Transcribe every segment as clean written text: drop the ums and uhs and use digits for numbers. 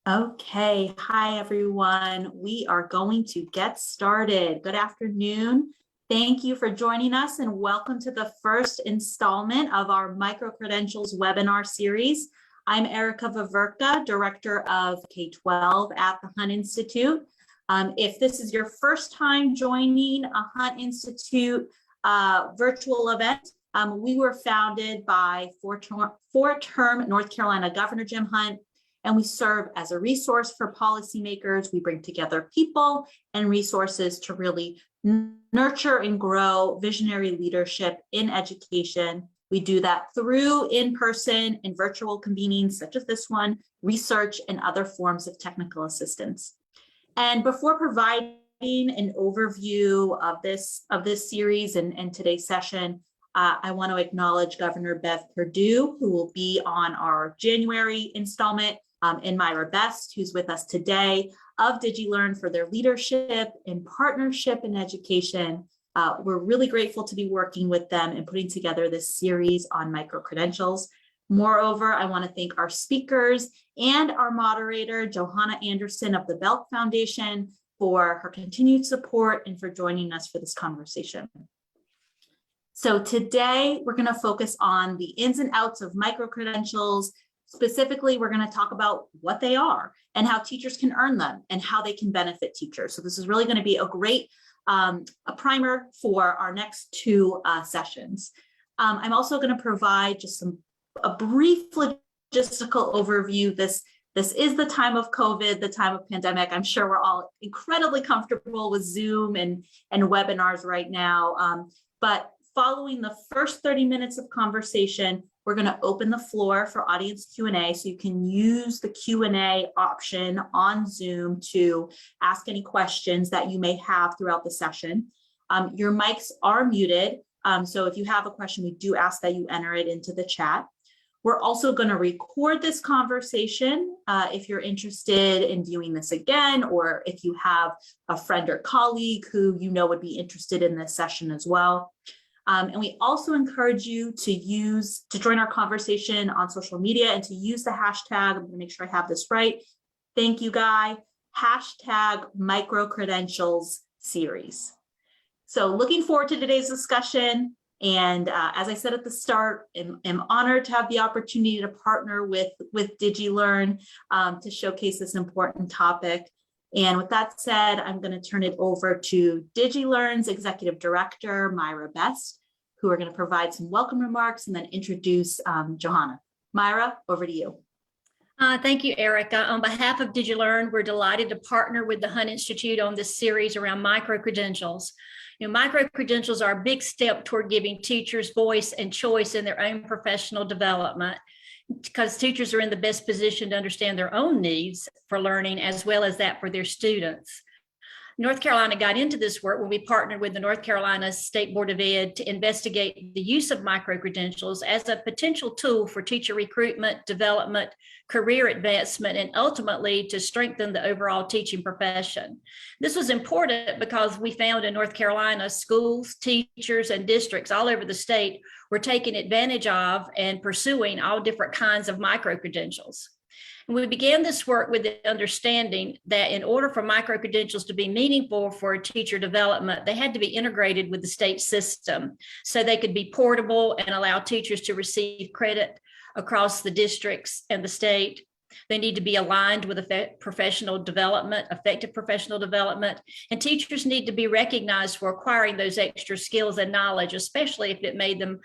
Okay, hi everyone. We are going to get started. Good afternoon. Thank you for joining us and welcome to the first installment of our micro-credentials webinar series. I'm Erica Vaverka, Director of K-12 at the Hunt Institute. If this is your first time joining a Hunt Institute virtual event, we were founded by four-term North Carolina Governor Jim Hunt, and we serve as a resource for policymakers. We bring together people and resources to really nurture and grow visionary leadership in education. We do that through in-person and virtual convenings such as this one, research, and other forms of technical assistance. And before providing an overview of this series and today's session, I want to acknowledge Governor Bev Perdue, who will be on our January installment, and Myra Best, who's with us today, of DigiLearn for their leadership and partnership in education. We're really grateful to be working with them and putting together this series on micro-credentials. Moreover, I want to thank our speakers and our moderator, Johanna Anderson of the Belk Foundation, for her continued support and for joining us for this conversation. So today, we're going to focus on the ins and outs of micro-credentials. Specifically, we're going to talk about what they are and how teachers can earn them and how they can benefit teachers. So this is really going to be a great a primer for our next two sessions. I'm also going to provide just a brief logistical overview. This is the time of COVID, the time of pandemic. I'm sure we're all incredibly comfortable with Zoom and webinars right now. But following the first 30 minutes of conversation, we're going to open the floor for audience Q&A, so you can use the Q&A option on Zoom to ask any questions that you may have throughout the session. Your mics are muted, so if you have a question, we do ask that you enter it into the chat. We're also going to record this conversation if you're interested in viewing this again, or if you have a friend or colleague who you know would be interested in this session as well. And we also encourage you to join our conversation on social media and to use the hashtag. I'm going to make sure I have this right. Thank you, Guy. Hashtag micro-credentials series. So looking forward to today's discussion. And as I said at the start, I'm honored to have the opportunity to partner with DigiLearn to showcase this important topic. And with that said, I'm going to turn it over to DigiLearn's Executive Director, Myra Best, who are going to provide some welcome remarks and then introduce Johanna. Myra, over to you. Thank you, Erica. On behalf of DigiLearn, we're delighted to partner with the Hunt Institute on this series around micro-credentials. Micro-credentials are a big step toward giving teachers voice and choice in their own professional development, because teachers are in the best position to understand their own needs for learning as well as that for their students. North Carolina got into this work when we partnered with the North Carolina State Board of Ed to investigate the use of micro-credentials as a potential tool for teacher recruitment, development, career advancement, and ultimately to strengthen the overall teaching profession. This was important because we found in North Carolina, schools, teachers, and districts all over the state were taking advantage of and pursuing all different kinds of micro-credentials. And we began this work with the understanding that in order for micro-credentials to be meaningful for teacher development, they had to be integrated with the state system so they could be portable and allow teachers to receive credit across the districts and the state. They need to be aligned with effective professional development, and teachers need to be recognized for acquiring those extra skills and knowledge, especially if it made them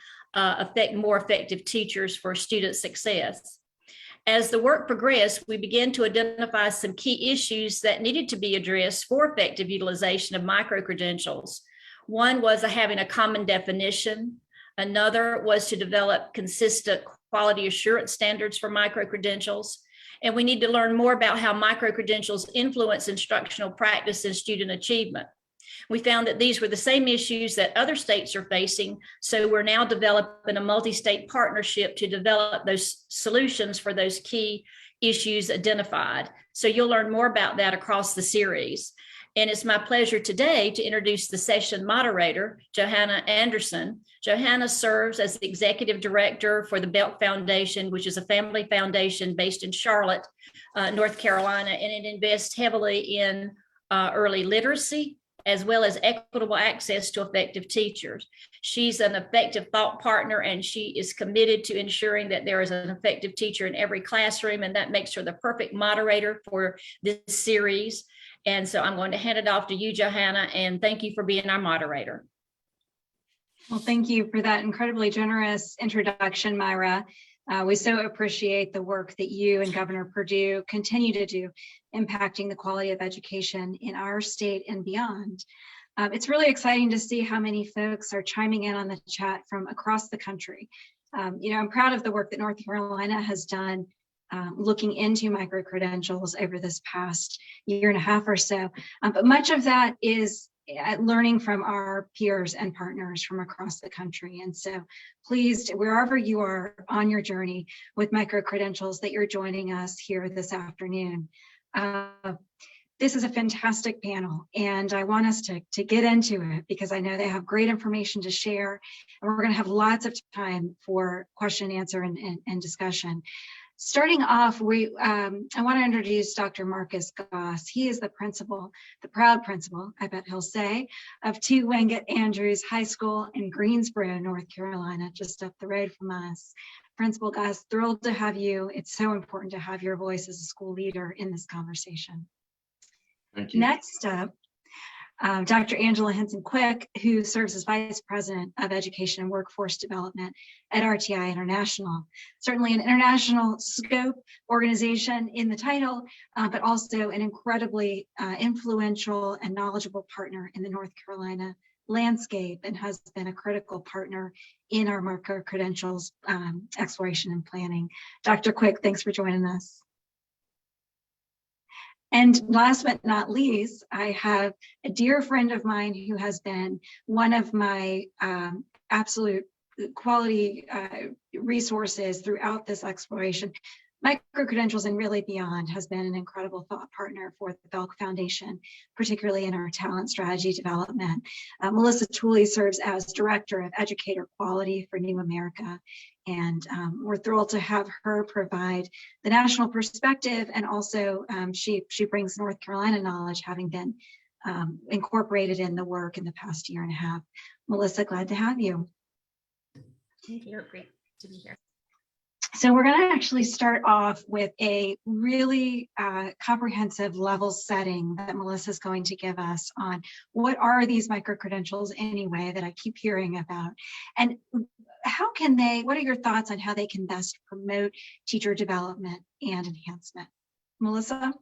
more effective teachers for student success. As the work progressed, we began to identify some key issues that needed to be addressed for effective utilization of micro-credentials. One was having a common definition. Another was to develop consistent quality assurance standards for micro-credentials. And we need to learn more about how micro-credentials influence instructional practice and student achievement. We found that these were the same issues that other states are facing, so we're now developing a multi-state partnership to develop those solutions for those key issues identified. So you'll learn more about that across the series. And it's my pleasure today to introduce the session moderator, Johanna Anderson. Johanna serves as the executive director for the Belk Foundation, which is a family foundation based in Charlotte, North Carolina, and it invests heavily in early literacy, as well as equitable access to effective teachers. She's an effective thought partner, and she is committed to ensuring that there is an effective teacher in every classroom, and that makes her the perfect moderator for this series. And so I'm going to hand it off to you, Johanna, and thank you for being our moderator. Well, thank you for that incredibly generous introduction, Myra. We so appreciate the work that you and Governor Perdue continue to do, impacting the quality of education in our state and beyond. It's really exciting to see how many folks are chiming in on the chat from across the country. I'm proud of the work that North Carolina has done looking into micro-credentials over this past year and a half or so. But much of that is learning from our peers and partners from across the country. And so pleased, wherever you are on your journey with micro-credentials, that you're joining us here this afternoon. This is a fantastic panel, and I want us to get into it because I know they have great information to share, and we're going to have lots of time for question and answer and discussion. Starting off, I want to introduce Dr. Marcus Goss. He is the principal, the proud principal, I bet he'll say, of 2 Wingate Andrews High School in Greensboro, North Carolina, just up the road from us. Principal Goss, thrilled to have you. It's so important to have your voice as a school leader in this conversation. Thank you. Next up, Dr. Angela Henson-Quick, who serves as Vice President of Education and Workforce Development at RTI International. Certainly an international scope organization in the title, but also an incredibly influential and knowledgeable partner in the North Carolina landscape, and has been a critical partner in our micro-credentials exploration and planning. Dr. Quick, thanks for joining us. And last but not least, I have a dear friend of mine who has been one of my absolute quality resources throughout this exploration. Micro-credentials and really beyond has been an incredible thought partner for the Belk Foundation, particularly in our talent strategy development. Melissa Tooley serves as Director of Educator Quality for New America, and we're thrilled to have her provide the national perspective, and also she brings North Carolina knowledge, having been incorporated in the work in the past year and a half. Melissa, glad to have you. Thank you. Great to be here. So we're going to actually start off with a really comprehensive level setting that Melissa's going to give us on what are these micro-credentials anyway that I keep hearing about, and how can they, what are your thoughts on how they can best promote teacher development and enhancement? Melissa?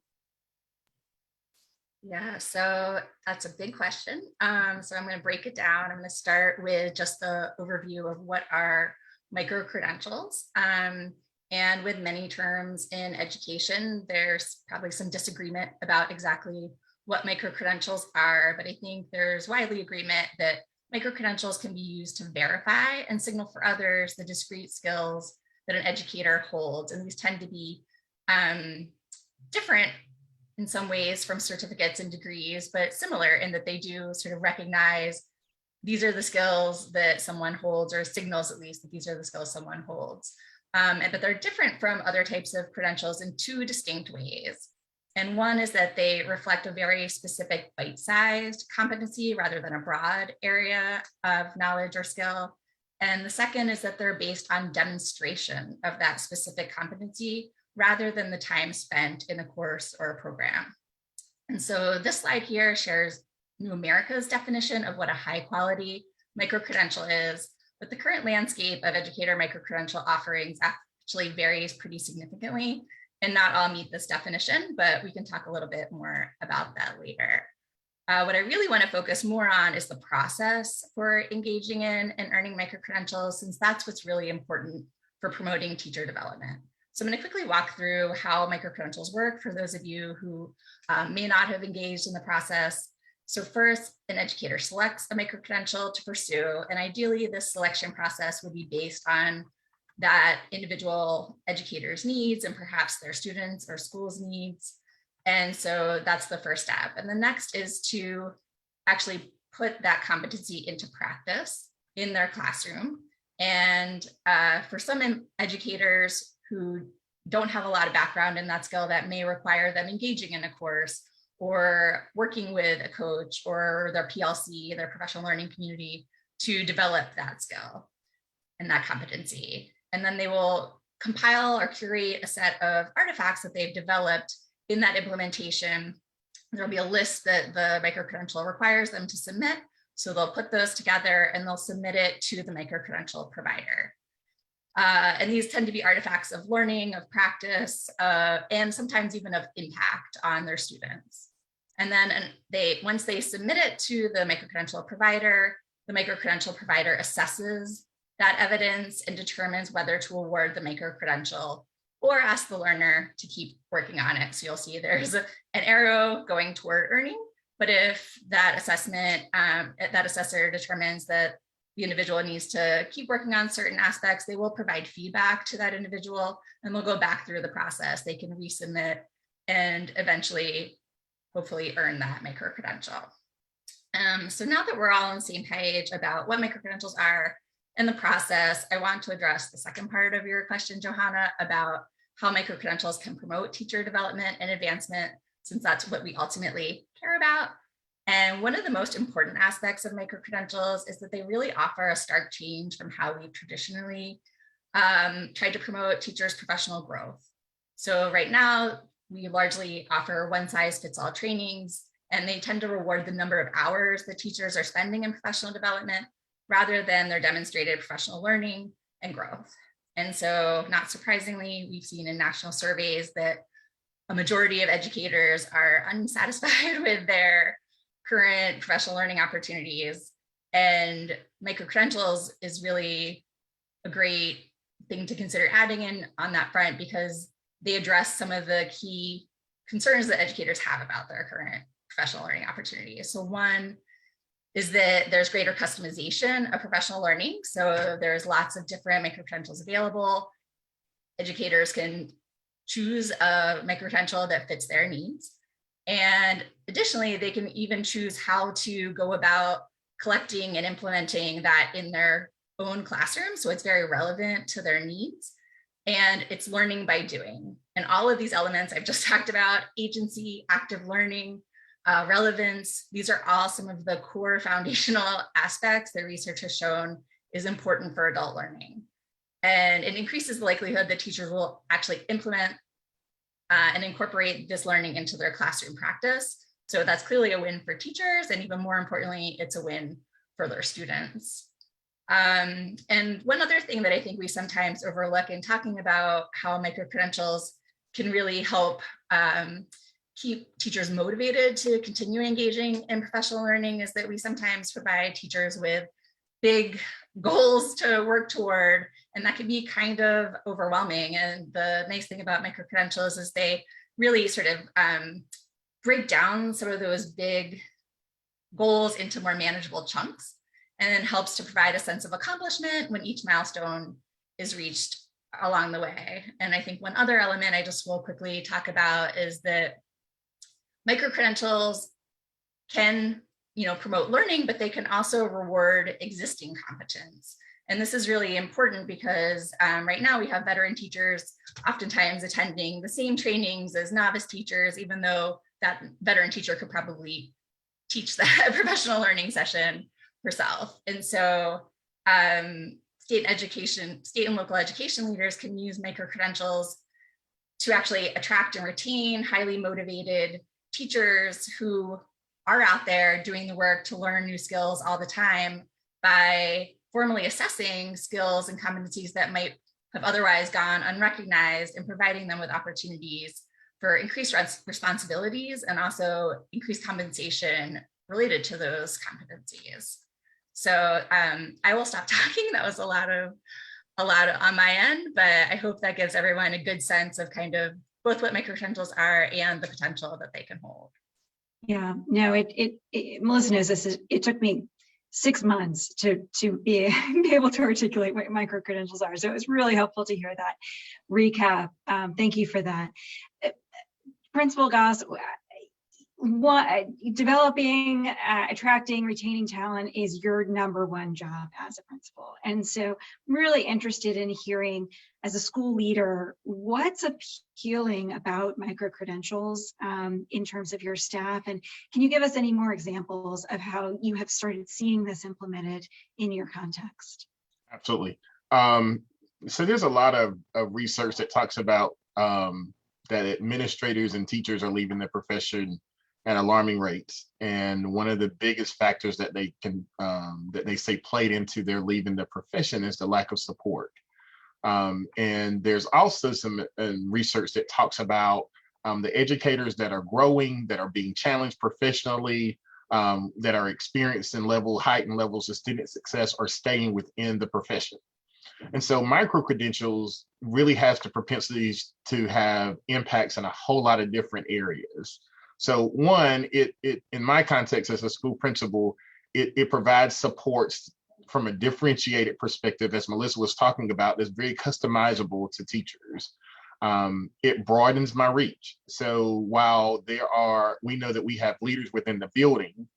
Yeah, so that's a big question. So I'm going to break it down. I'm going to start with just the overview of what are micro-credentials. And with many terms in education, there's probably some disagreement about exactly what micro-credentials are, but I think there's widely agreement that micro-credentials can be used to verify and signal for others the discrete skills that an educator holds. And these tend to be different in some ways from certificates and degrees, but similar in that they do sort of recognize these are the skills that someone holds, or signals at least that these are the skills someone holds. But they're different from other types of credentials in 2 distinct ways. And one is that they reflect a very specific bite-sized competency rather than a broad area of knowledge or skill. And the second is that they're based on demonstration of that specific competency rather than the time spent in a course or a program. And so this slide here shares New America's definition of what a high quality micro-credential is, but the current landscape of educator micro-credential offerings actually varies pretty significantly, and not all meet this definition, but we can talk a little bit more about that later. What I really want to focus more on is the process for engaging in and earning micro-credentials, since that's what's really important for promoting teacher development. So I'm going to quickly walk through how micro-credentials work for those of you who may not have engaged in the process. So first, an educator selects a micro-credential to pursue, and ideally this selection process would be based on that individual educator's needs and perhaps their students or school's needs. And so that's the first step. And the next is to actually put that competency into practice in their classroom. And for some educators who don't have a lot of background in that skill that may require them engaging in a course or working with a coach or their PLC, their professional learning community, to develop that skill and that competency. And then they will compile or curate a set of artifacts that they've developed in that implementation. There'll be a list that the microcredential requires them to submit. So they'll put those together and they'll submit it to the microcredential provider. And these tend to be artifacts of learning, of practice, and sometimes even of impact on their students. And then once they submit it to the microcredential provider assesses that evidence and determines whether to award the microcredential or ask the learner to keep working on it. So you'll see there's an arrow going toward earning, but if that assessor determines that the individual needs to keep working on certain aspects, they will provide feedback to that individual and they'll go back through the process. They can resubmit and eventually, hopefully, earn that microcredential. So now that we're all on the same page about what microcredentials are and the process, I want to address the second part of your question, Johanna, about how microcredentials can promote teacher development and advancement, since that's what we ultimately care about. And one of the most important aspects of microcredentials is that they really offer a stark change from how we've traditionally tried to promote teachers' professional growth. So right now, we largely offer one-size-fits-all trainings, and they tend to reward the number of hours that teachers are spending in professional development rather than their demonstrated professional learning and growth. And so, not surprisingly, we've seen in national surveys that a majority of educators are unsatisfied with their current professional learning opportunities, and microcredentials is really a great thing to consider adding in on that front, because they address some of the key concerns that educators have about their current professional learning opportunities. So one is that there's greater customization of professional learning. So there's lots of different microcredentials available. Educators can choose a microcredential that fits their needs. And additionally, they can even choose how to go about collecting and implementing that in their own classroom. So it's very relevant to their needs. And it's learning by doing. And all of these elements I've just talked about, agency, active learning, relevance, these are all some of the core foundational aspects that research has shown is important for adult learning. And it increases the likelihood that teachers will actually implement and incorporate this learning into their classroom practice. So that's clearly a win for teachers, and even more importantly, it's a win for their students. And one other thing that I think we sometimes overlook in talking about how microcredentials can really help keep teachers motivated to continue engaging in professional learning is that we sometimes provide teachers with big goals to work toward, and that can be kind of overwhelming. And the nice thing about microcredentials is they really sort of break down some of those big goals into more manageable chunks, and then helps to provide a sense of accomplishment when each milestone is reached along the way. And I think one other element I just will quickly talk about is that microcredentials can promote learning, but they can also reward existing competence. And this is really important because right now we have veteran teachers oftentimes attending the same trainings as novice teachers, even though that veteran teacher could probably teach that professional learning session herself. And so state and local education leaders can use microcredentials to actually attract and retain highly motivated teachers who are out there doing the work to learn new skills all the time by formally assessing skills and competencies that might have otherwise gone unrecognized, and providing them with opportunities for increased responsibilities and also increased compensation related to those competencies. So I will stop talking. That was a lot on my end, but I hope that gives everyone a good sense of kind of both what microcredentials are and the potential that they can hold. Yeah, no, Melissa knows this. It took me 6 months to be able to articulate what microcredentials are. So it was really helpful to hear that recap. Thank you for that. Principal Goss, developing, attracting, retaining talent is your #1 job as a principal. And so I'm really interested in hearing, as a school leader, what's appealing about micro-credentials in terms of your staff? And can you give us any more examples of how you have started seeing this implemented in your context? Absolutely. So there's a lot of research that talks about that administrators and teachers are leaving the profession at alarming rates. And one of the biggest factors that they can that they say played into their leaving the profession is the lack of support. And there's also some research that talks about the educators that are growing, that are being challenged professionally, that are experiencing heightened levels of student success, are staying within the profession. And so micro-credentials really has the propensities to have impacts in a whole lot of different areas. So one, it in my context as a school principal, it provides supports from a differentiated perspective, as Melissa was talking about, that's very customizable to teachers. It broadens my reach. So while we know that we have leaders within the building,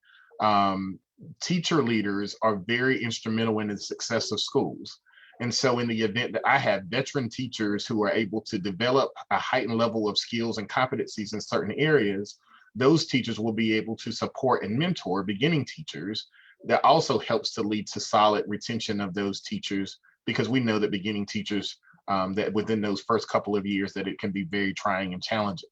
teacher leaders are very instrumental in the success of schools. And so in the event that I have veteran teachers who are able to develop a heightened level of skills and competencies in certain areas, those teachers will be able to support and mentor beginning teachers. That also helps to lead to solid retention of those teachers, because we know that beginning teachers, that within those first couple of years, that it can be very trying and challenging.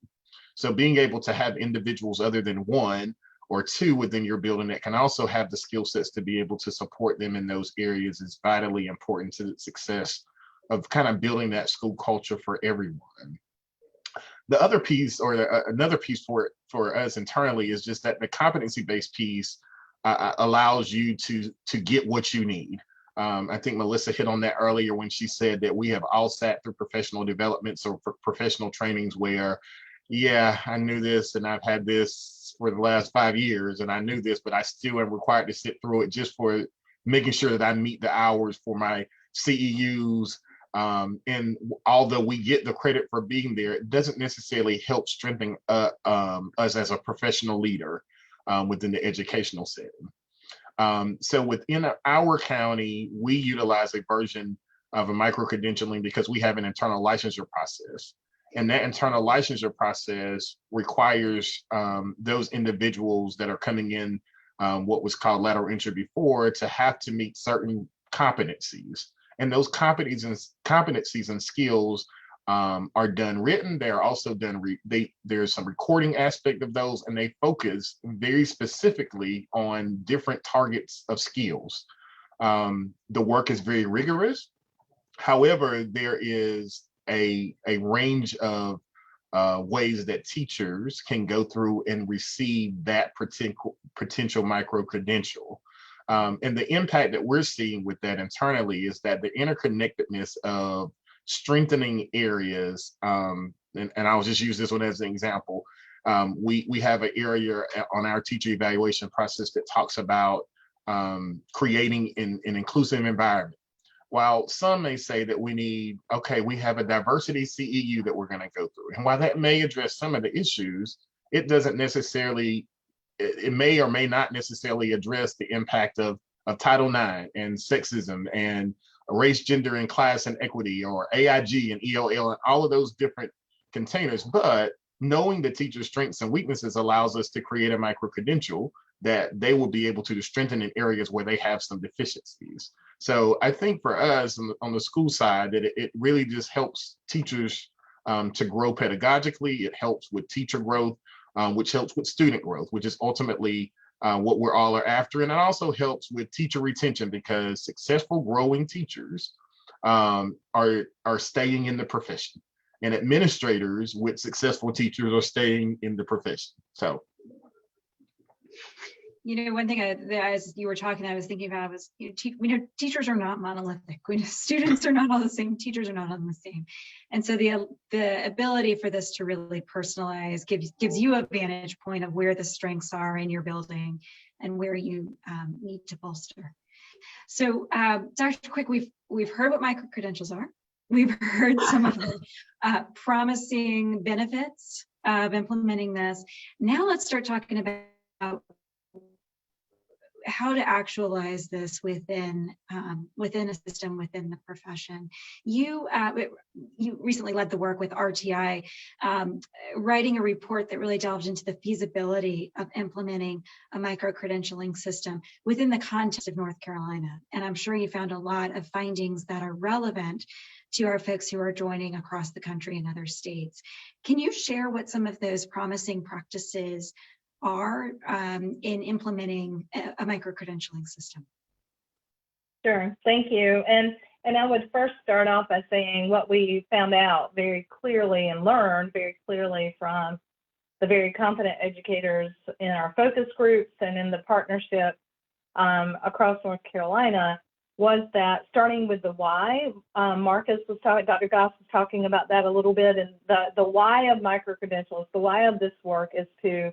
So being able to have individuals other than one or two within your building that can also have the skill sets to be able to support them in those areas is vitally important to the success of kind of building that school culture for everyone. The other piece, or another piece for us internally, is just that the competency-based piece allows you to get what you need. I think Melissa hit on that earlier when she said that we have all sat through professional developments or professional trainings where, yeah, I knew this and I've had this for the last 5 years and I knew this, but I still am required to sit through it just for making sure that I meet the hours for my CEUs. And although we get the credit for being there, it doesn't necessarily help strengthen us as a professional leader within the educational setting. So within our county, we utilize a version of a micro-credentialing because we have an internal licensure process. And that internal licensure process requires those individuals that are coming in what was called lateral entry before to have to meet certain competencies. And those competencies and skills are done written. They are also done, there's some recording aspect of those, and they focus very specifically on different targets of skills. The work is very rigorous. However, there is a range of ways that teachers can go through and receive that potential micro-credential. And the impact that we're seeing with that internally is that the interconnectedness of strengthening areas, and I'll just use this one as an example. We have an area on our teacher evaluation process that talks about creating an inclusive environment. While some may say that we have a diversity CEU that we're going to go through. And while that may address some of the issues, it doesn't necessarily, it may or may not necessarily address the impact of Title IX and sexism and race, gender, and class and equity, or AIG and EOL, and all of those different containers. But knowing the teacher's strengths and weaknesses allows us to create a micro-credential that they will be able to strengthen in areas where they have some deficiencies. So I think for us on the school side, that it really just helps teachers to grow pedagogically. It helps with teacher growth, which helps with student growth, which is ultimately what we're all are after. And it also helps with teacher retention, because successful growing teachers are staying in the profession, and administrators with successful teachers are staying in the profession. So. One thing as you were talking, I was thinking about was, we know teachers are not monolithic. We know students are not all the same. Teachers are not all the same. And so the ability for this to really personalize gives you a vantage point of where the strengths are in your building and where you need to bolster. So Dr. Quick, we've heard what micro-credentials are. We've heard some of the promising benefits of implementing this. Now let's start talking about how to actualize this within a system, within the profession. You recently led the work with RTI, writing a report that really delved into the feasibility of implementing a micro-credentialing system within the context of North Carolina. And I'm sure you found a lot of findings that are relevant to our folks who are joining across the country and other states. Can you share what some of those promising practices are in implementing a micro-credentialing system? Sure, thank you. And I would first start off by saying what we found out very clearly and learned very clearly from the very competent educators in our focus groups and in the partnership across North Carolina was that starting with the why, Marcus was talking, Dr. Goss was talking about that a little bit, and the why of micro-credentials, the why of this work is to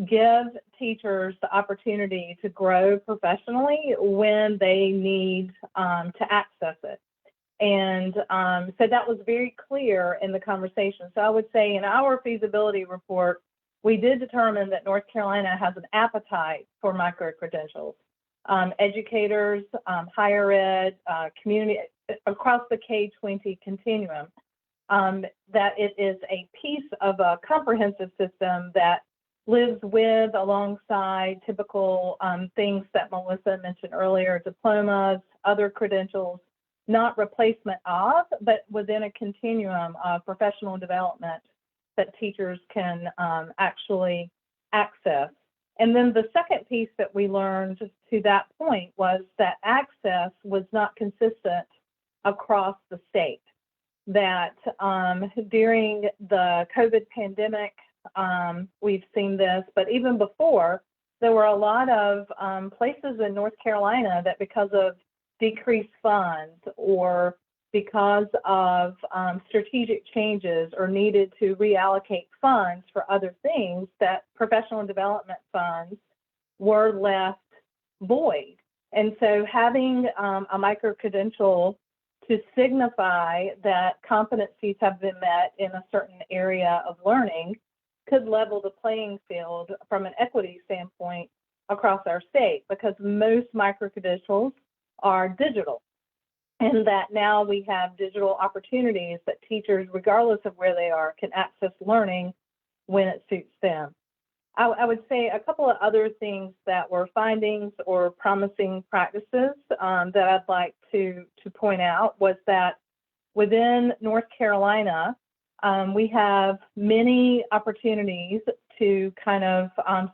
give teachers the opportunity to grow professionally when they need to access it. And so that was very clear in the conversation. So I would say in our feasibility report, we did determine that North Carolina has an appetite for micro-credentials. Educators, higher ed, community, across the K-20 continuum, that it is a piece of a comprehensive system that lives with, alongside typical things that Melissa mentioned earlier, diplomas, other credentials, not replacement of, but within a continuum of professional development that teachers can actually access. And then the second piece that we learned to that point was that access was not consistent across the state. That during the COVID pandemic, we've seen this, but even before, there were a lot of places in North Carolina that because of decreased funds or because of strategic changes or needed to reallocate funds for other things, that professional development funds were left void. And so having a micro-credential to signify that competencies have been met in a certain area of learning could level the playing field from an equity standpoint across our state, because most micro-credentials are digital. And that now we have digital opportunities that teachers, regardless of where they are, can access learning when it suits them. I would say a couple of other things that were findings or promising practices that I'd like to point out was that within North Carolina, we have many opportunities to kind of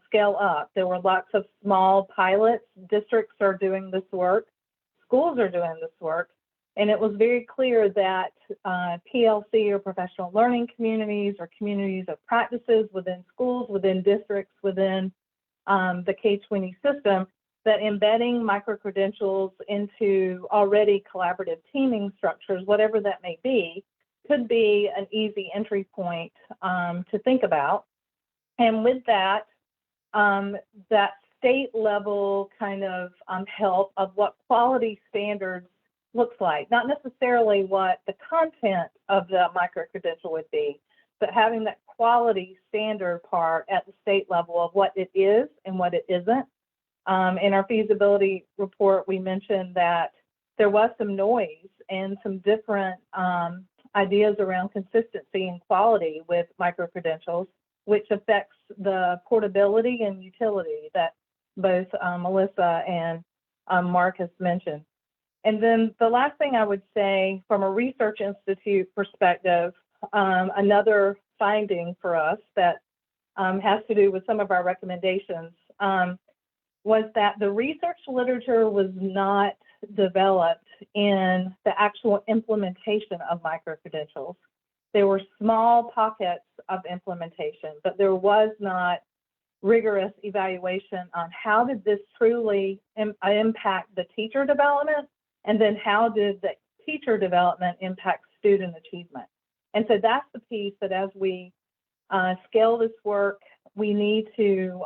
scale up. There were lots of small pilots. Districts are doing this work. Schools are doing this work. And it was very clear that PLC, or professional learning communities, or communities of practices within schools, within districts, within the K-20 system, that embedding micro-credentials into already collaborative teaming structures, whatever that may be, could be an easy entry point to think about. And with that, that state level kind of help of what quality standards looks like, not necessarily what the content of the micro-credential would be, but having that quality standard part at the state level of what it is and what it isn't. In our feasibility report, we mentioned that there was some noise and some different ideas around consistency and quality with micro-credentials, which affects the portability and utility that both Melissa and Mark has mentioned. And then the last thing I would say from a research institute perspective, another finding for us that has to do with some of our recommendations was that the research literature was not developed in the actual implementation of micro-credentials. There were small pockets of implementation, but there was not rigorous evaluation on how did this truly impact the teacher development, and then how did the teacher development impact student achievement. And so that's the piece that as we scale this work, we need to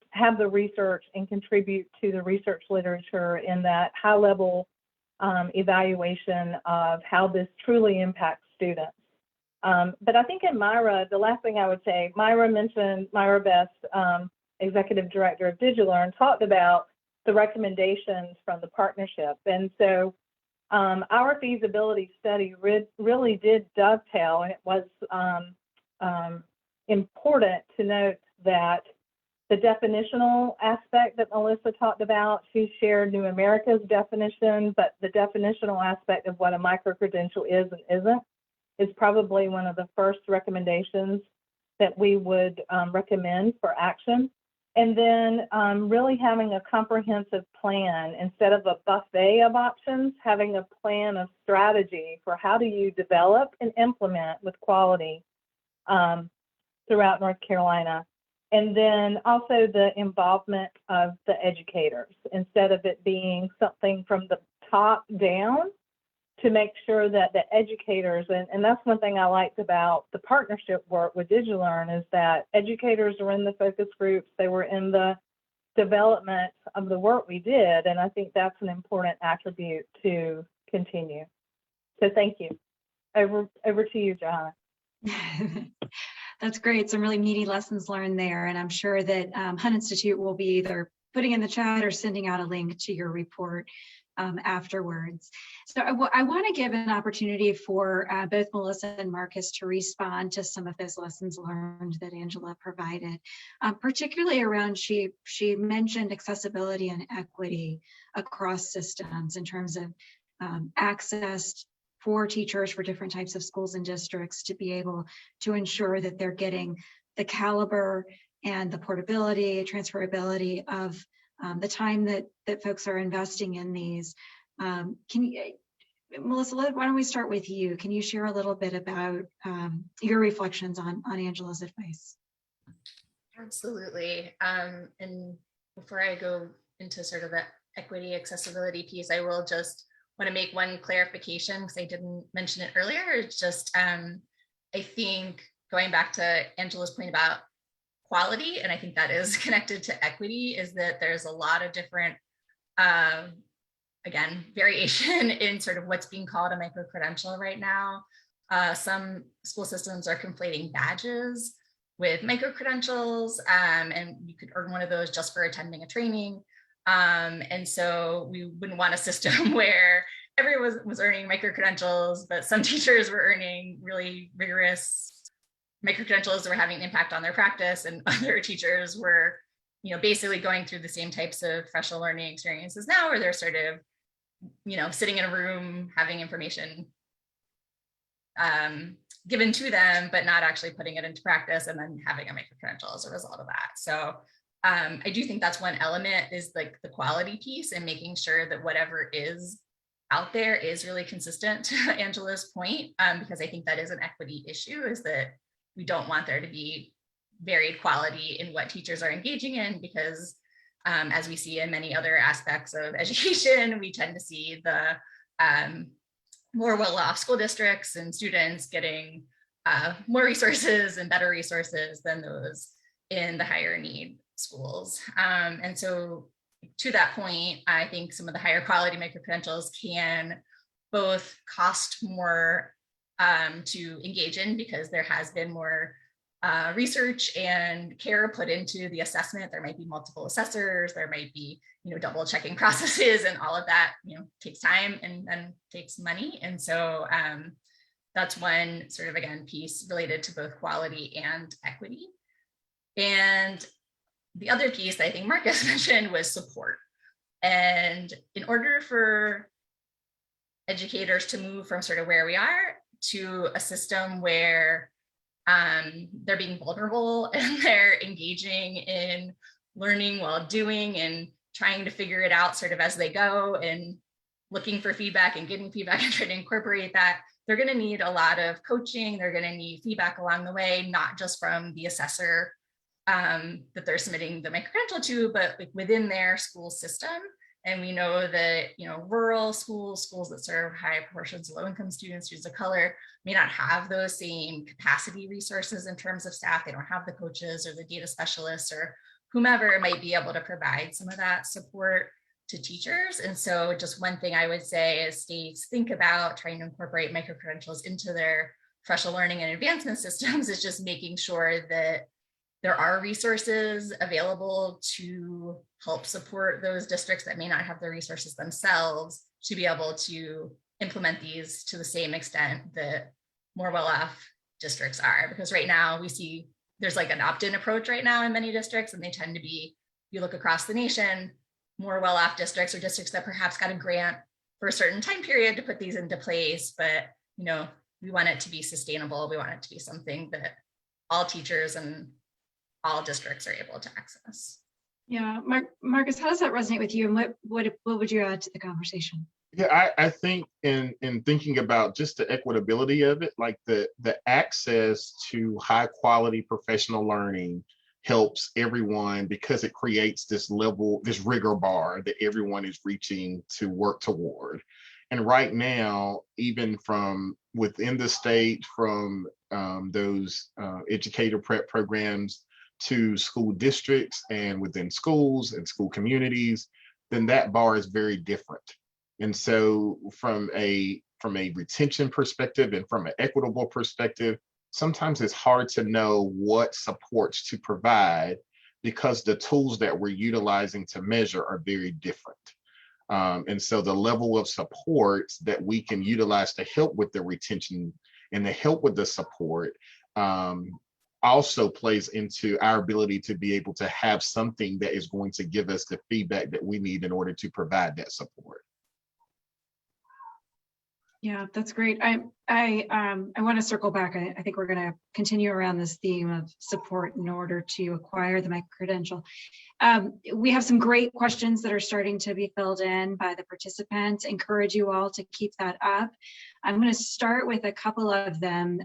have the research and contribute to the research literature in that high level evaluation of how this truly impacts students. But I think in Myra, the last thing I would say, Myra Best, Executive Director of DigiLearn, talked about the recommendations from the partnership. And so our feasibility study really did dovetail, and it was important to note that the definitional aspect that Melissa talked about, she shared New America's definition, but the definitional aspect of what a micro-credential is and isn't is probably one of the first recommendations that we would recommend for action. And then really having a comprehensive plan instead of a buffet of options, having a plan of strategy for how do you develop and implement with quality throughout North Carolina. And then also the involvement of the educators instead of it being something from the top down, to make sure that the educators, and that's one thing I liked about the partnership work with DigiLearn, is that educators were in the focus groups, they were in the development of the work we did, and I think that's an important attribute to continue. So thank you. Over to you, John. That's great. Some really meaty lessons learned there. And I'm sure that Hunt Institute will be either putting in the chat or sending out a link to your report afterwards. So I want to give an opportunity for both Melissa and Marcus to respond to some of those lessons learned that Angela provided, particularly around, she mentioned accessibility and equity across systems in terms of access for teachers for different types of schools and districts to be able to ensure that they're getting the caliber and the portability, transferability of the time that folks are investing in these. Melissa, why don't we start with you? Can you share a little bit about your reflections on Angela's advice? Absolutely. And before I go into sort of the equity accessibility piece, I will just want to make one clarification because I didn't mention it earlier. It's just, I think going back to Angela's point about quality, and I think that is connected to equity, is that there's a lot of different, again, variation in sort of what's being called a micro-credential right now. Some school systems are conflating badges with micro-credentials, and you could earn one of those just for attending a training. And so we wouldn't want a system where everyone was earning micro-credentials, but some teachers were earning really rigorous micro-credentials that were having an impact on their practice, and other teachers were, basically going through the same types of professional learning experiences now, where they're sort of, sitting in a room having information given to them, but not actually putting it into practice, and then having a micro-credential as a result of that. So I do think that's one element, is like the quality piece and making sure that whatever is out there is really consistent, to Angela's point, because I think that is an equity issue, is that we don't want there to be varied quality in what teachers are engaging in, because as we see in many other aspects of education, we tend to see the more well-off school districts and students getting more resources and better resources than those in the higher need schools. And so to that point, I think some of the higher quality micro-credentials can both cost more to engage in, because there has been more research and care put into the assessment. There might be multiple assessors, there might be, double checking processes, and all of that, takes time and takes money. And so that's one sort of, again, piece related to both quality and equity. And the other piece that I think Marcus mentioned was support. And in order for educators to move from sort of where we are to a system where they're being vulnerable and they're engaging in learning while doing and trying to figure it out sort of as they go, and looking for feedback and getting feedback and trying to incorporate that, they're going to need a lot of coaching. They're going to need feedback along the way, not just from the assessor that they're submitting the micro-credential to, but like within their school system. And we know that, rural schools that serve high proportions of low-income students, students of color, may not have those same capacity resources in terms of staff. They don't have the coaches or the data specialists or whomever might be able to provide some of that support to teachers. And so just one thing I would say is states think about trying to incorporate micro-credentials into their professional learning and advancement systems is just making sure that there are resources available to help support those districts that may not have the resources themselves to be able to implement these to the same extent that more well-off districts are. Because right now we see there's like an opt-in approach right now in many districts, and they tend to be, you look across the nation, more well-off districts or districts that perhaps got a grant for a certain time period to put these into place. But, you know, we want it to be sustainable. We want it to be something that all teachers and all districts are able to access. Yeah, Marcus, how does that resonate with you? And what would you add to the conversation? Yeah, I think in thinking about just the equitability of it, like the access to high quality professional learning helps everyone because it creates this level, this rigor bar that everyone is reaching to work toward. And right now, even from within the state, from those educator prep programs to school districts and within schools and school communities, then that bar is very different. And so from a retention perspective and from an equitable perspective, sometimes it's hard to know what supports to provide because the tools that we're utilizing to measure are very different. And so the level of support that we can utilize to help with the retention and to help with the support also plays into our ability to be able to have something that is going to give us the feedback that we need in order to provide that support. Yeah, that's great. I want to circle back. I think we're going to continue around this theme of support in order to acquire the micro-credential. We have some great questions that are starting to be filled in by the participants. Encourage you all to keep that up. I'm going to start with a couple of them.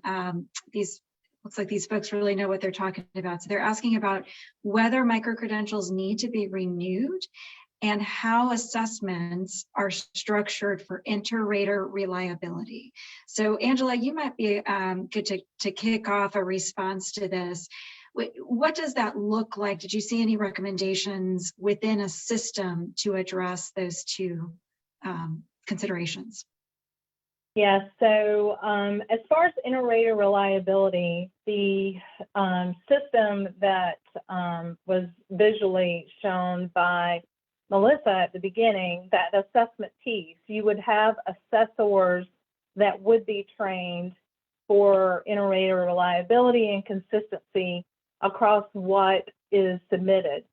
Looks like these folks really know what they're talking about. So they're asking about whether micro-credentials need to be renewed and how assessments are structured for Iterator reliability. So Angela, you might be good to kick off a response to this. What does that look like? Did you see any recommendations within a system to address those two considerations? Yes, so as far as Iterator reliability, the system that was visually shown by Melissa at the beginning, that assessment piece, you would have assessors that would be trained for Iterator reliability and consistency across what is submitted.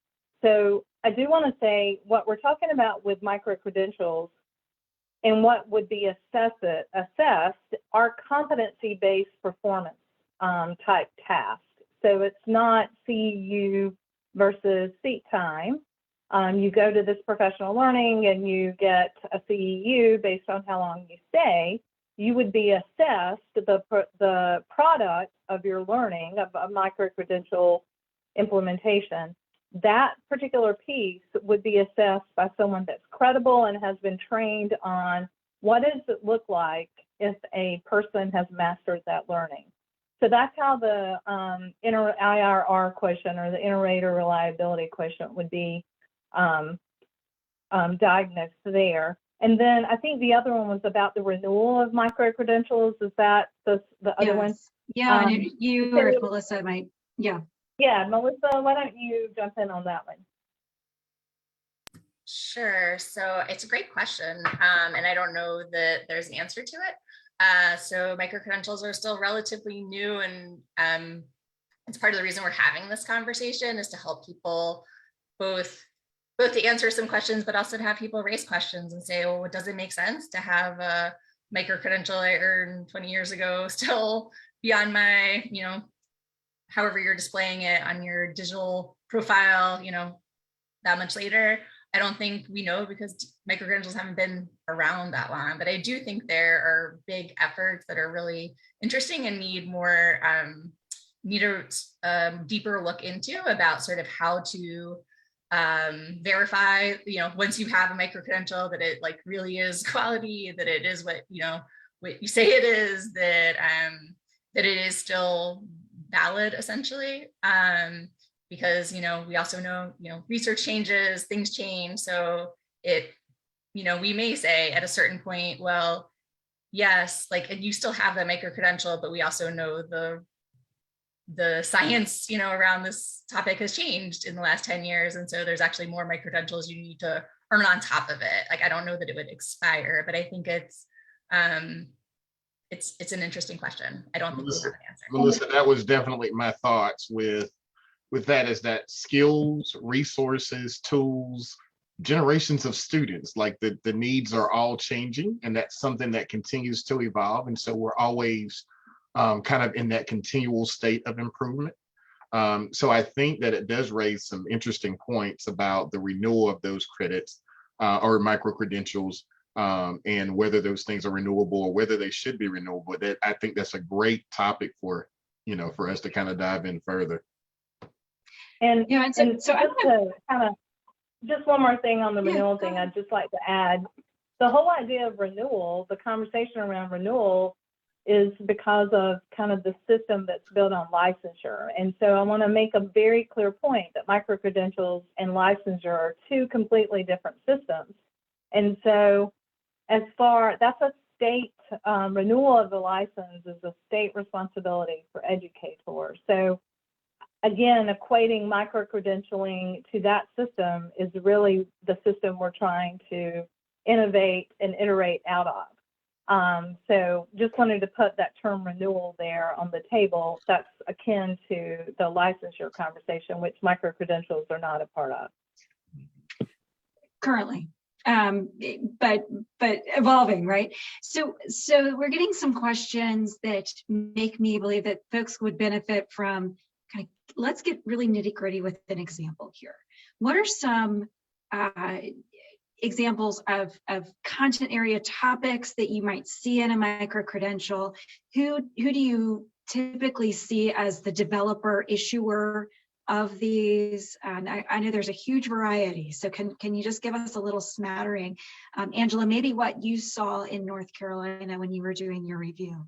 So I do want to say what we're talking about with micro-credentials and what would be assessed are competency-based performance type tasks. So it's not CEU versus seat time. You go to this professional learning and you get a CEU based on how long you stay. You would be assessed the product of your learning of a micro-credential implementation. That particular piece would be assessed by someone that's credible and has been trained on what does it look like if a person has mastered that learning. So that's how the IRR quotient or the Iterator reliability quotient would be diagnosed there. And then I think the other one was about the renewal of micro-credentials. Is that the other one? Yeah, and you or if Melissa might, yeah. Yeah, Melissa, why don't you jump in on that one? Sure. So it's a great question. And I don't know that there's an answer to it. So micro-credentials are still relatively new, and it's part of the reason we're having this conversation is to help people both to answer some questions, but also to have people raise questions and say, well, does it make sense to have a micro-credential I earned 20 years ago still be on my, however you're displaying it on your digital profile, that much later? I don't think we know because micro-credentials haven't been around that long, but I do think there are big efforts that are really interesting and need more, need a deeper look into about sort of how to verify, once you have a micro-credential that it like really is quality, that it is what you say it is, that it is still valid essentially. Because, we also know, research changes, things change. So we may say at a certain point, well, yes, like, and you still have the micro credential, but we also know the science, you know, around this topic has changed in the last 10 years. And so there's actually more micro credentials you need to earn on top of it. Like, I don't know that it would expire, but I think it's an interesting question. I don't think we have an answer. Melissa, that was definitely my thoughts with that, is that skills, resources, tools, generations of students, like the needs are all changing, and that's something that continues to evolve. And so we're always kind of in that continual state of improvement. So I think that it does raise some interesting points about the renewal of those credits or micro credentials, and whether those things are renewable or whether they should be renewable. That, I think that's a great topic for, you know, for us to kind of dive in further. And Yeah, and so just to kind of, just one more thing on the renewal thing, I'd just like to add, the whole idea of renewal, the conversation around renewal is because of kind of the system that's built on licensure. And so I want to make a very clear point that micro-credentials and licensure are two completely different systems. And so that's a state, renewal of the license is a state responsibility for educators. So again, equating micro-credentialing to that system is really the system we're trying to innovate and iterate out of. So just wanted to put that term renewal there on the table. That's akin to the licensure conversation, which micro-credentials are not a part of. currently, but evolving, right? So we're getting some questions that make me believe that folks would benefit from kind of, let's get really nitty gritty with an example here. What are some examples of content area topics that you might see in a micro-credential? Who do you typically see as the developer issuer of these? And I know there's a huge variety, so can you just give us a little smattering? Angela, maybe what you saw in North Carolina when you were doing your review.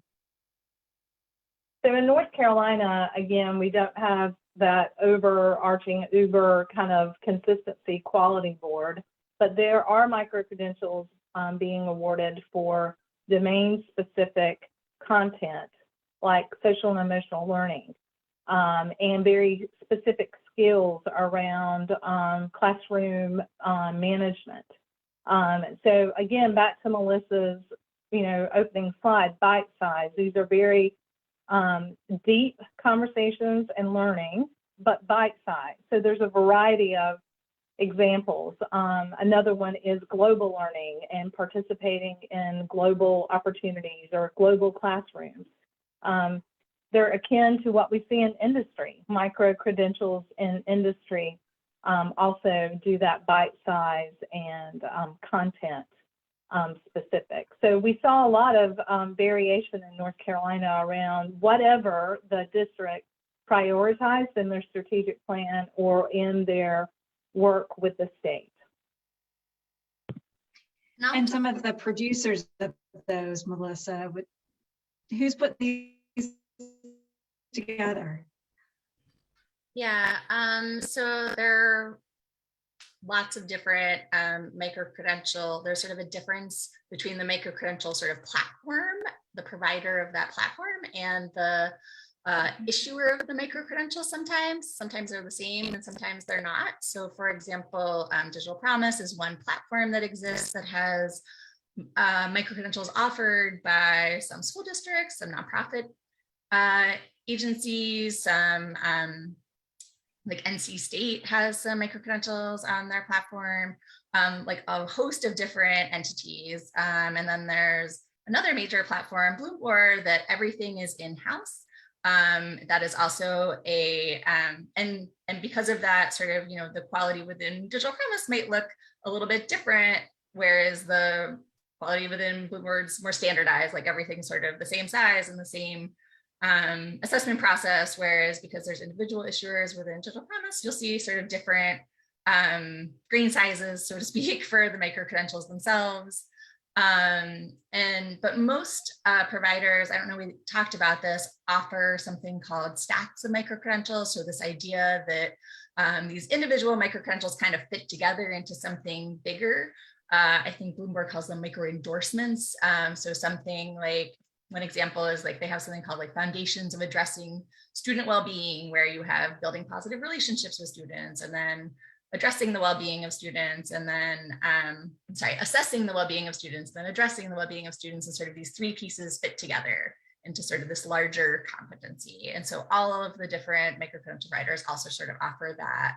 So in North Carolina, again, we don't have that overarching Uber kind of consistency quality board, but there are micro-credentials being awarded for domain-specific content like social and emotional learning, and very specific skills around classroom management. So again, back to Melissa's, opening slide, bite size. These are very deep conversations and learning, but bite size. So there's a variety of examples. Another one is global learning and participating in global opportunities or global classrooms. They're akin to what we see in industry. Micro-credentials in industry also do that bite size and content specific. So we saw a lot of variation in North Carolina around whatever the district prioritized in their strategic plan or in their work with the state. And some of the producers of those, Melissa, who's put these together? Yeah, so there are lots of different micro-credential. There's sort of a difference between the micro-credential sort of platform, the provider of that platform, and the issuer of the micro-credential. Sometimes they're the same and sometimes they're not. So for example, Digital Promise is one platform that exists that has micro-credentials offered by some school districts, some nonprofit agencies, some like NC State has some micro-credentials on their platform, like a host of different entities. And then there's another major platform, Bloomboard, that everything is in-house. That is also a, and because of that, sort of, the quality within Digital Premise might look a little bit different, whereas the quality within Bloomboard's more standardized, like everything's sort of the same size and the same assessment process, whereas because there's individual issuers within Digital Premise, you'll see sort of different grain sizes, so to speak, for the micro-credentials themselves. But most providers, I don't know, we talked about this, offer something called stacks of micro-credentials. So this idea that these individual micro-credentials kind of fit together into something bigger. I think Bloomberg calls them micro endorsements. So something like, one example is like they have something called like foundations of addressing student well-being, where you have building positive relationships with students, and then addressing the well-being of students, and then assessing the well-being of students, then addressing the well-being of students, and sort of these three pieces fit together into sort of this larger competency. And so all of the different micro-credential providers also sort of offer that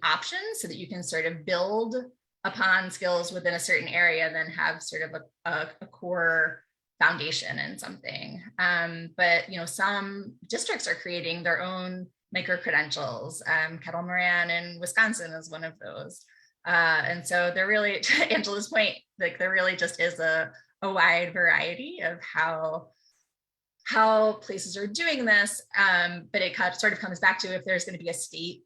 option, so that you can sort of build upon skills within a certain area, then have sort of a core foundation in something. But some districts are creating their own micro-credentials. Kettle Moran in Wisconsin is one of those. And so they're really, to Angela's point, like there really just is a wide variety of how places are doing this. But it sort of comes back to, if there's going to be a state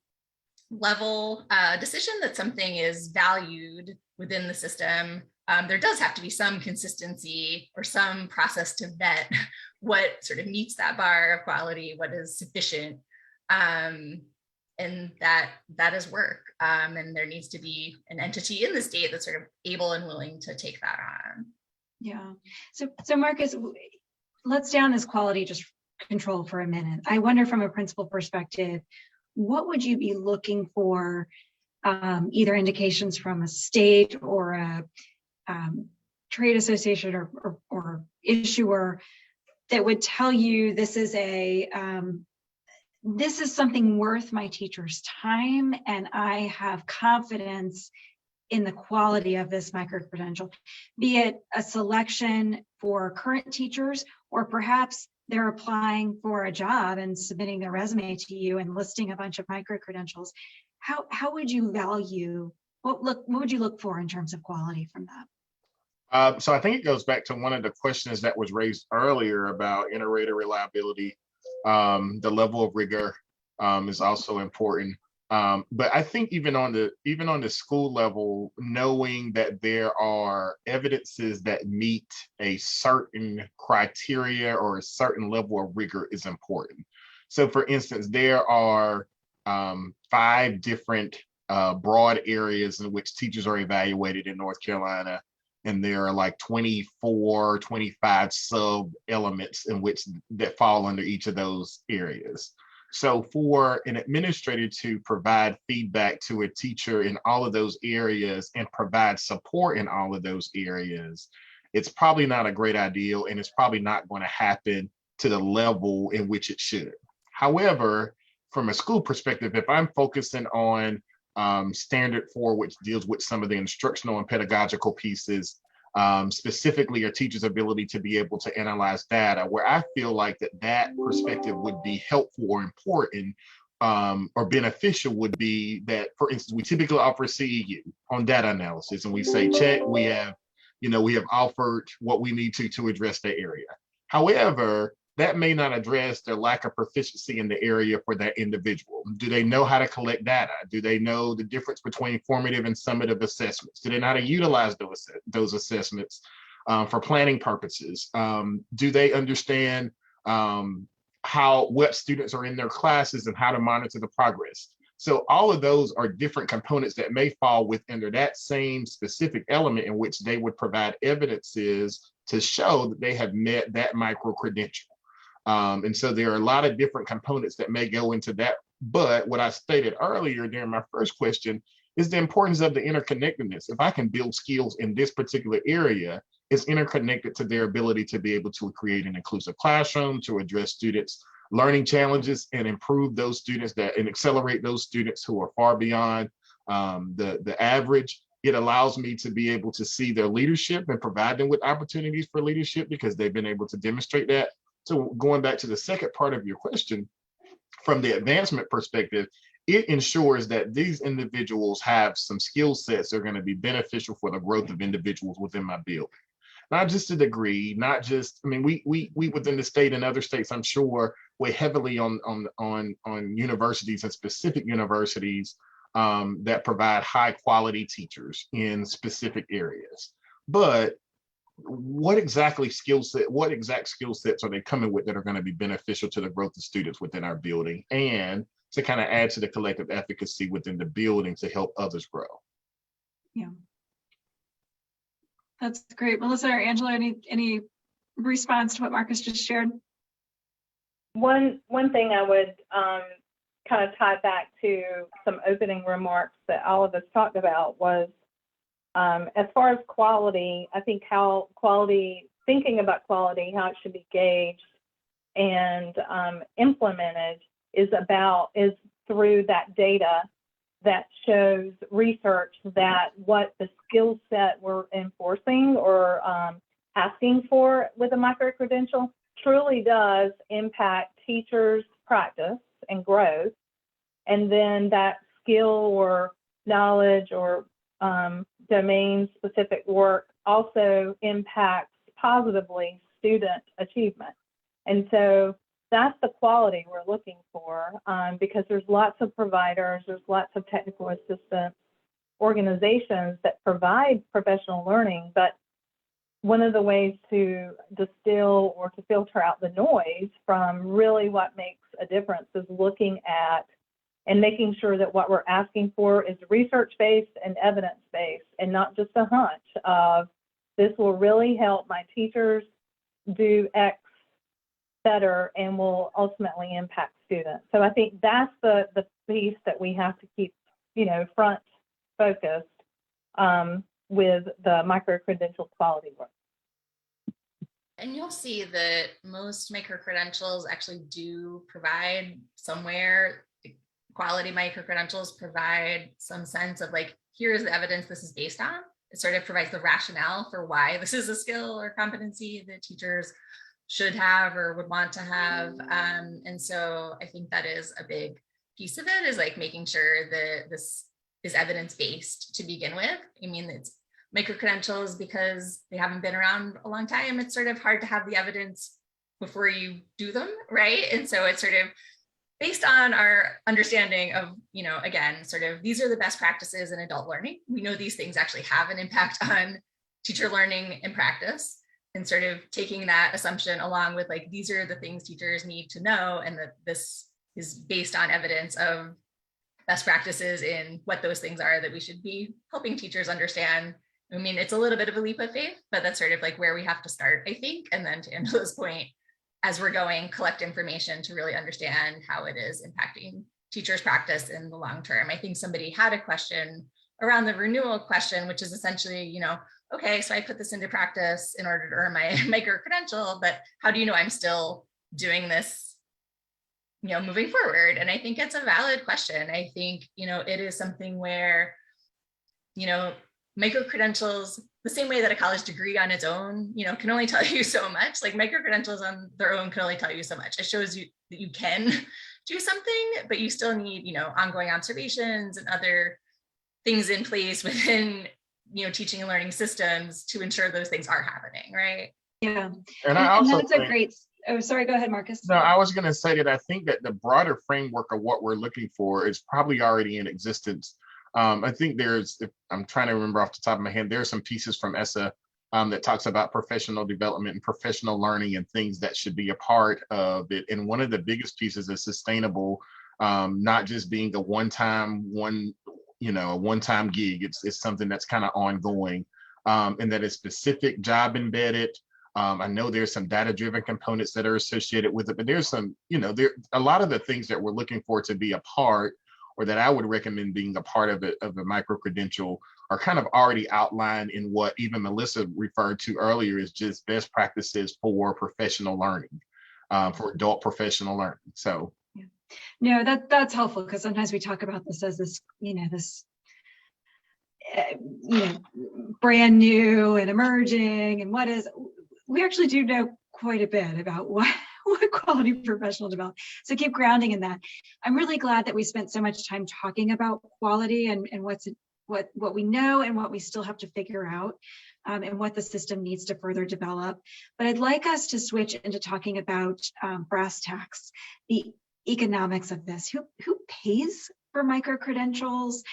level decision that something is valued within the system, there does have to be some consistency or some process to vet what sort of meets that bar of quality, what is sufficient. And that is work. And there needs to be an entity in the state that's sort of able and willing to take that on. Yeah. So Marcus, let's down this quality just control for a minute. I wonder, from a principal perspective, what would you be looking for, either indications from a state or a trade association or issuer, that would tell you this is something worth my teacher's time, and I have confidence in the quality of this micro-credential, be it a selection for current teachers, or perhaps they're applying for a job and submitting their resume to you and listing a bunch of micro-credentials. How would you value, what would you look for in terms of quality from that? So I think it goes back to one of the questions that was raised earlier about Iterator reliability. The level of rigor is also important. But I think even on the school level, knowing that there are evidences that meet a certain criteria or a certain level of rigor is important. So for instance, there are 5 different broad areas in which teachers are evaluated in North Carolina. And there are like 24, 25 sub elements that fall under each of those areas. So for an administrator to provide feedback to a teacher in all of those areas and provide support in all of those areas, it's probably not a great idea, and it's probably not going to happen to the level in which it should. However, from a school perspective, if I'm focusing on standard 4, which deals with some of the instructional and pedagogical pieces, specifically a teacher's ability to be able to analyze data, where I feel like that perspective would be helpful or important or beneficial, would be that, for instance, we typically offer CEU on data analysis, and we say, check, we have offered what we need to address that area. However, that may not address their lack of proficiency in the area for that individual. Do they know how to collect data? Do they know the difference between formative and summative assessments? Do they know how to utilize those assessments for planning purposes? Do they understand what students are in their classes and how to monitor the progress? So all of those are different components that may fall within that same specific element in which they would provide evidences to show that they have met that micro-credential. And so there are a lot of different components that may go into that. But what I stated earlier during my first question is the importance of the interconnectedness. If I can build skills in this particular area, it's interconnected to their ability to be able to create an inclusive classroom, to address students' learning challenges and improve those students and accelerate those students who are far beyond the average. It allows me to be able to see their leadership and provide them with opportunities for leadership because they've been able to demonstrate that. So going back to the second part of your question, from the advancement perspective, it ensures that these individuals have some skill sets that are going to be beneficial for the growth of individuals within my building. Not just a degree, not just, I mean, we within the state and other states, I'm sure, weigh heavily on universities and specific universities that provide high quality teachers in specific areas. But what exact skill sets are they coming with that are going to be beneficial to the growth of students within our building, and to kind of add to the collective efficacy within the building to help others grow? Yeah. That's great. Melissa or Angela, any response to what Marcus just shared? One thing I would kind of tie back to some opening remarks that all of us talked about was, as far as quality, I think how quality, thinking about quality, how it should be gauged and implemented is through that data that shows research that what the skill set we're enforcing or asking for with a micro-credential truly does impact teachers' practice and growth. And then that skill or knowledge or domain-specific work also impacts positively student achievement. And so that's the quality we're looking for, because there's lots of providers, there's lots of technical assistance organizations that provide professional learning, but one of the ways to distill or to filter out the noise from really what makes a difference is looking at and making sure that what we're asking for is research-based and evidence-based, and not just a hunch of this will really help my teachers do X better and will ultimately impact students. So I think that's the piece that we have to keep, front focused with the micro-credential quality work. And you'll see that most micro-credentials actually do provide somewhere, quality micro-credentials provide some sense of like, here's the evidence this is based on. It sort of provides the rationale for why this is a skill or competency that teachers should have or would want to have. And so I think that is a big piece of it, is like making sure that this is evidence-based to begin with. I mean, it's micro-credentials because they haven't been around a long time. It's sort of hard to have the evidence before you do them, right? And so it's sort of based on our understanding of, again, sort of these are the best practices in adult learning. We know these things actually have an impact on teacher learning and practice, and sort of taking that assumption along with like, these are the things teachers need to know, and that this is based on evidence of best practices in what those things are that we should be helping teachers understand. I mean, it's a little bit of a leap of faith, but that's sort of like where we have to start, I think. And then to Angela's point, as we're going, collect information to really understand how it is impacting teachers' practice in the long term. I think somebody had a question around the renewal question, which is essentially, okay, so I put this into practice in order to earn my micro-credential, but how do you know I'm still doing this, moving forward? And I think it's a valid question. I think, it is something where, micro-credentials, the same way that a college degree on its own, can only tell you so much. Like micro-credentials on their own can only tell you so much. It shows you that you can do something, but you still need, ongoing observations and other things in place within, teaching and learning systems to ensure those things are happening, right? Yeah. And I also that's a great, oh, sorry, go ahead, Marcus. No, I was going to say that I think that the broader framework of what we're looking for is probably already in existence. I think I'm trying to remember off the top of my head, there are some pieces from ESSA that talks about professional development and professional learning and things that should be a part of it. And one of the biggest pieces is sustainable, not just being a one-time gig. It's something that's kind of ongoing, and that is specific job embedded. I know there's some data-driven components that are associated with it, but there's some, a lot of the things that we're looking for to be a part, or that I would recommend being a part of a micro-credential, are kind of already outlined in what even Melissa referred to earlier is just best practices for professional learning, for adult professional learning. So. Yeah. No, that's helpful, because sometimes we talk about this as this, brand new and emerging, and we actually do know quite a bit about what quality professional development. So keep grounding in that. I'm really glad that we spent so much time talking about quality and what we know and what we still have to figure out, and what the system needs to further develop. But I'd like us to switch into talking about brass tacks, the economics of this. Who pays for micro-credentials?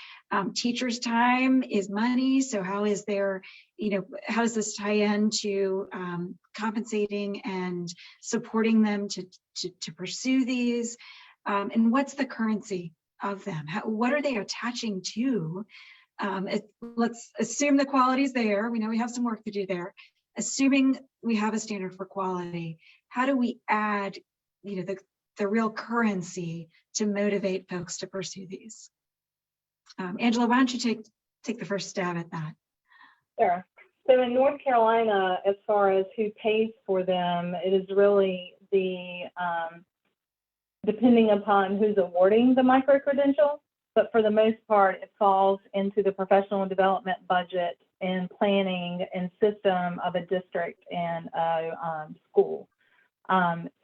Teachers' time is money. So how is how does this tie into compensating and supporting them to pursue these? And what's the currency of them? What are they attaching to Let's assume the quality's there. We know we have some work to do there. Assuming we have a standard for quality, how do we add, the real currency to motivate folks to pursue these? Angela, why don't you take the first stab at that? Sure. So in North Carolina, as far as who pays for them, it is really the depending upon who's awarding the micro-credential, but for the most part, it falls into the professional development budget and planning and system of a district and a school.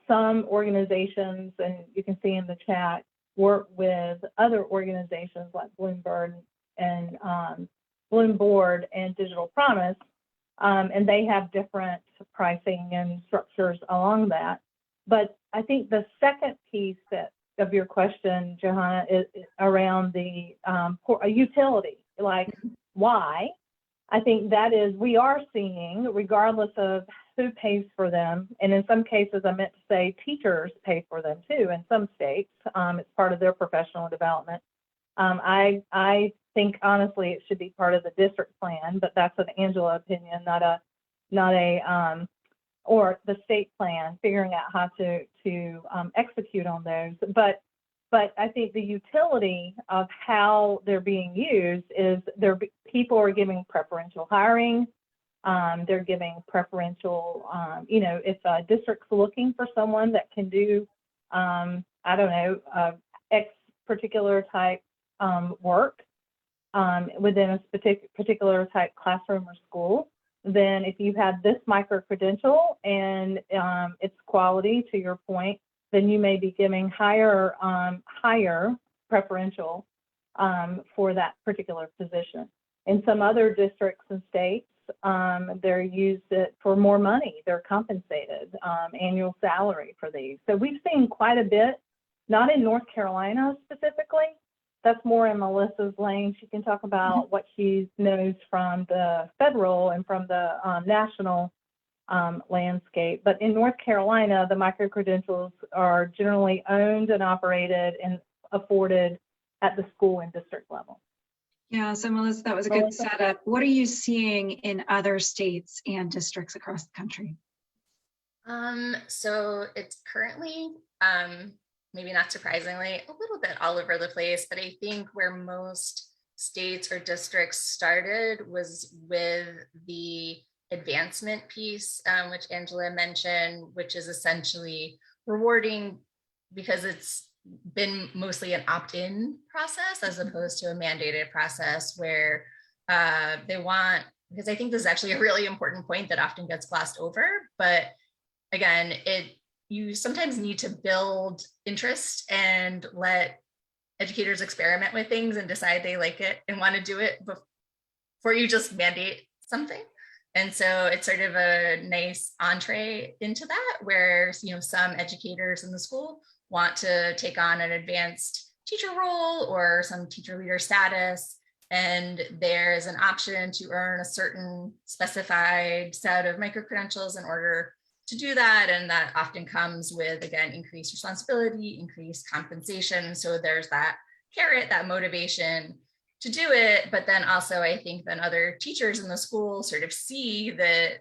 Some organizations, and you can see in the chat, work with other organizations like Bloomberg and Bloom Board and Digital Promise, and they have different pricing and structures along that. But I think the second piece of your question, Johanna, is around the utility, like why. I think that is, we are seeing, regardless of who pays for them, and in some cases, I meant to say teachers pay for them too, in some states, it's part of their professional development. I think honestly it should be part of the district plan, but that's an Angela opinion, not a or the state plan, figuring out how to execute on those. But I think the utility of how they're being used is people are giving preferential hiring. They're giving preferential, if a district's looking for someone that can do, X particular type work within a particular type classroom or school, then if you have this micro-credential and its quality, to your point, then you may be giving higher preferential for that particular position. In some other districts and states, they're used for more money. They're compensated, annual salary for these. So we've seen quite a bit, not in North Carolina specifically. That's more in Melissa's lane. She can talk about what she knows from the federal and from the national landscape. But in North Carolina, the micro-credentials are generally owned and operated and afforded at the school and district level. Yeah, so Melissa, that was a good setup. What are you seeing in other states and districts across the country? So it's currently, maybe not surprisingly, a little bit all over the place, but I think where most states or districts started was with the advancement piece, which Angela mentioned, which is essentially rewarding because it's been mostly an opt-in process as opposed to a mandated process where they want, because I think this is actually a really important point that often gets glossed over, but again, you sometimes need to build interest and let educators experiment with things and decide they like it and want to do it before you just mandate something. And so it's sort of a nice entree into that, where some educators in the school want to take on an advanced teacher role or some teacher leader status, and there's an option to earn a certain specified set of micro-credentials in order to do that. And that often comes with, again, increased responsibility, increased compensation. So there's that carrot, that motivation to do it. But then also, I think then other teachers in the school sort of see that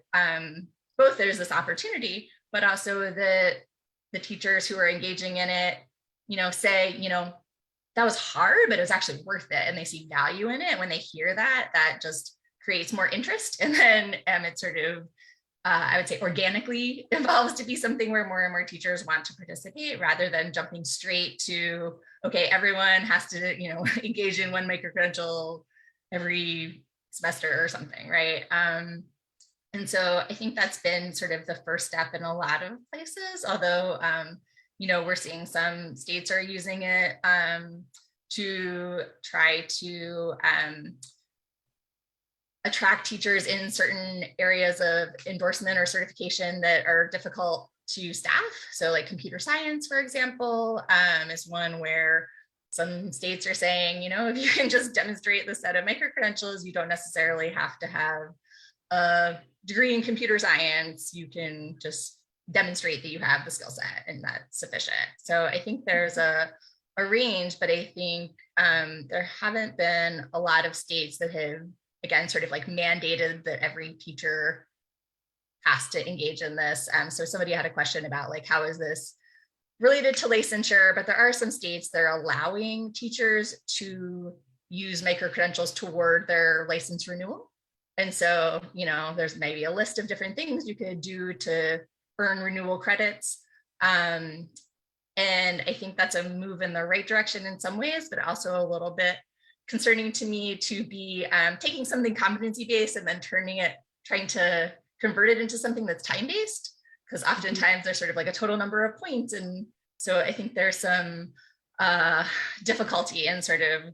both there's this opportunity, but also that the teachers who are engaging in it, say, that was hard, but it was actually worth it. And they see value in it. When they hear that, that just creates more interest. And then it sort of, I would say, organically evolves to be something where more and more teachers want to participate, rather than jumping straight to, okay, everyone has to, engage in one micro-credential every semester or something, right? And so I think that's been sort of the first step in a lot of places, although, we're seeing some states are using it to try to attract teachers in certain areas of endorsement or certification that are difficult to staff. So like computer science, for example, is one where some states are saying, if you can just demonstrate the set of micro-credentials, you don't necessarily have to have a degree in computer science. You can just demonstrate that you have the skill set, and that's sufficient. So I think there's a a range, but I think there haven't been a lot of states that have, again, sort of like mandated that every teacher has to engage in this. So somebody had a question about like, how is this related to licensure? But there are some states that are allowing teachers to use micro-credentials toward their license renewal. And so, you know, there's maybe a list of different things you could do to earn renewal credits. And I think that's a move in the right direction in some ways, but also a little bit concerning to me to be taking something competency-based and then trying to convert it into something that's time-based, because oftentimes there's sort of like a total number of points. And so I think there's some difficulty in sort of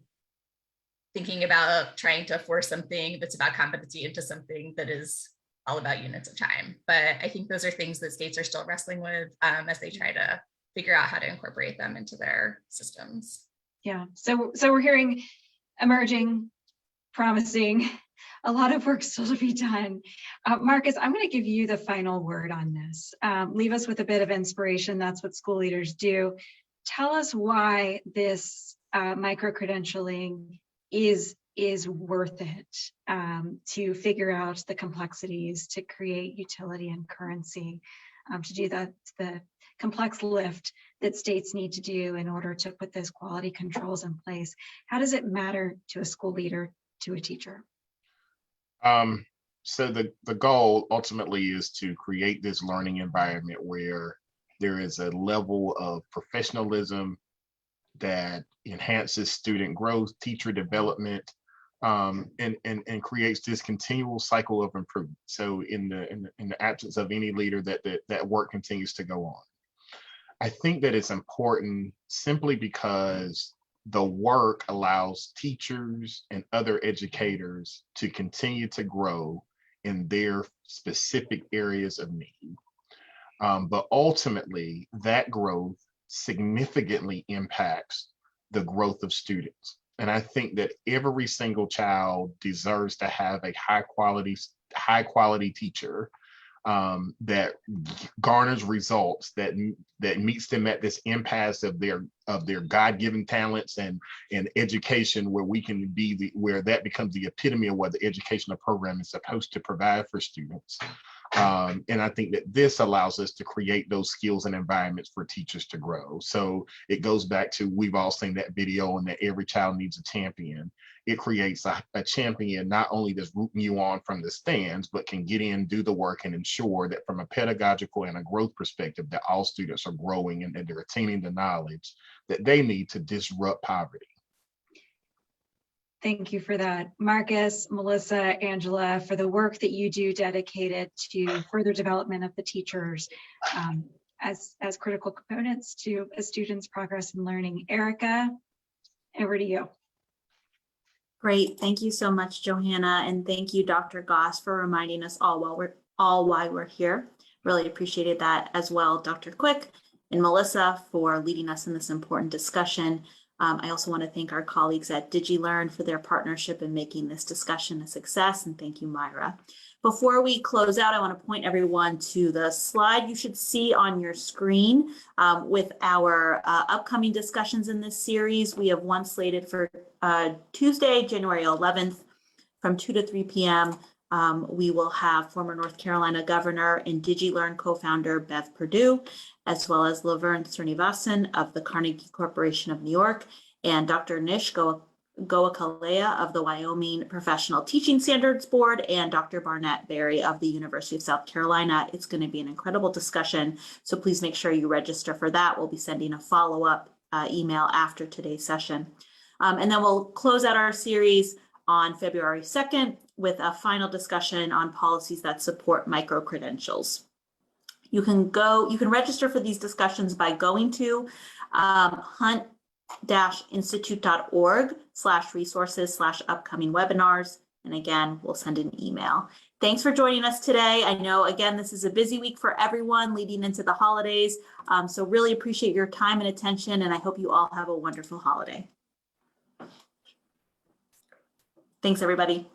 thinking about trying to force something that's about competency into something that is all about units of time. But I think those are things that states are still wrestling with as they try to figure out how to incorporate them into their systems. Yeah, so we're hearing emerging, promising, a lot of work still to be done. Marcus, I'm going to give you the final word on this. Leave us with a bit of inspiration. That's what school leaders do. Tell us why this micro-credentialing is worth it to figure out the complexities, to create utility and currency, to do the complex lift that states need to do in order to put those quality controls in place. How does it matter to a school leader, to a teacher? So the goal ultimately is to create this learning environment where there is a level of professionalism that enhances student growth, teacher development, and creates this continual cycle of improvement. So in the absence of any leader, that work continues to go on. I think that it's important simply because the work allows teachers and other educators to continue to grow in their specific areas of need. But ultimately, that growth significantly impacts the growth of students. And I think that every single child deserves to have a high quality teacher that garners results that meets them at this impasse of their God-given talents and education, where we can be where that becomes the epitome of what the educational program is supposed to provide for students. And I think that this allows us to create those skills and environments for teachers to grow. So it goes back to, we've all seen that video, and that every child needs a champion. It creates a champion not only that's rooting you on from the stands, but can get in, do the work, and ensure that from a pedagogical and a growth perspective, that all students are growing and that they're attaining the knowledge that they need to disrupt poverty. Thank you for that. Marcus, Melissa, Angela, for the work that you do dedicated to further development of the teachers as critical components to a student's progress in learning. Erica, over to you. Great. Thank you so much, Johanna. And thank you, Dr. Goss, for reminding us all why we're here. Really appreciated that as well, Dr. Quick and Melissa, for leading us in this important discussion. I also want to thank our colleagues at DigiLearn for their partnership in making this discussion a success. And thank you, Myra. Before we close out, I want to point everyone to the slide you should see on your screen with our upcoming discussions in this series. We have one slated for Tuesday, January 11th from 2 to 3 p.m. We will have former North Carolina Governor and DigiLearn co-founder Bev Perdue, as well as Laverne Srinivasan of the Carnegie Corporation of New York, and Dr. Nish Goakalea of the Wyoming Professional Teaching Standards Board, and Dr. Barnett Berry of the University of South Carolina. It's going to be an incredible discussion, so please make sure you register for that. We'll be sending a follow-up email after today's session. And then we'll close out our series on February 2nd with a final discussion on policies that support micro-credentials. You can register for these discussions by going to hunt-institute.org/resources/upcoming webinars. And again, we'll send an email. Thanks for joining us today. I know, again, this is a busy week for everyone leading into the holidays. So really appreciate your time and attention, and I hope you all have a wonderful holiday. Thanks, everybody.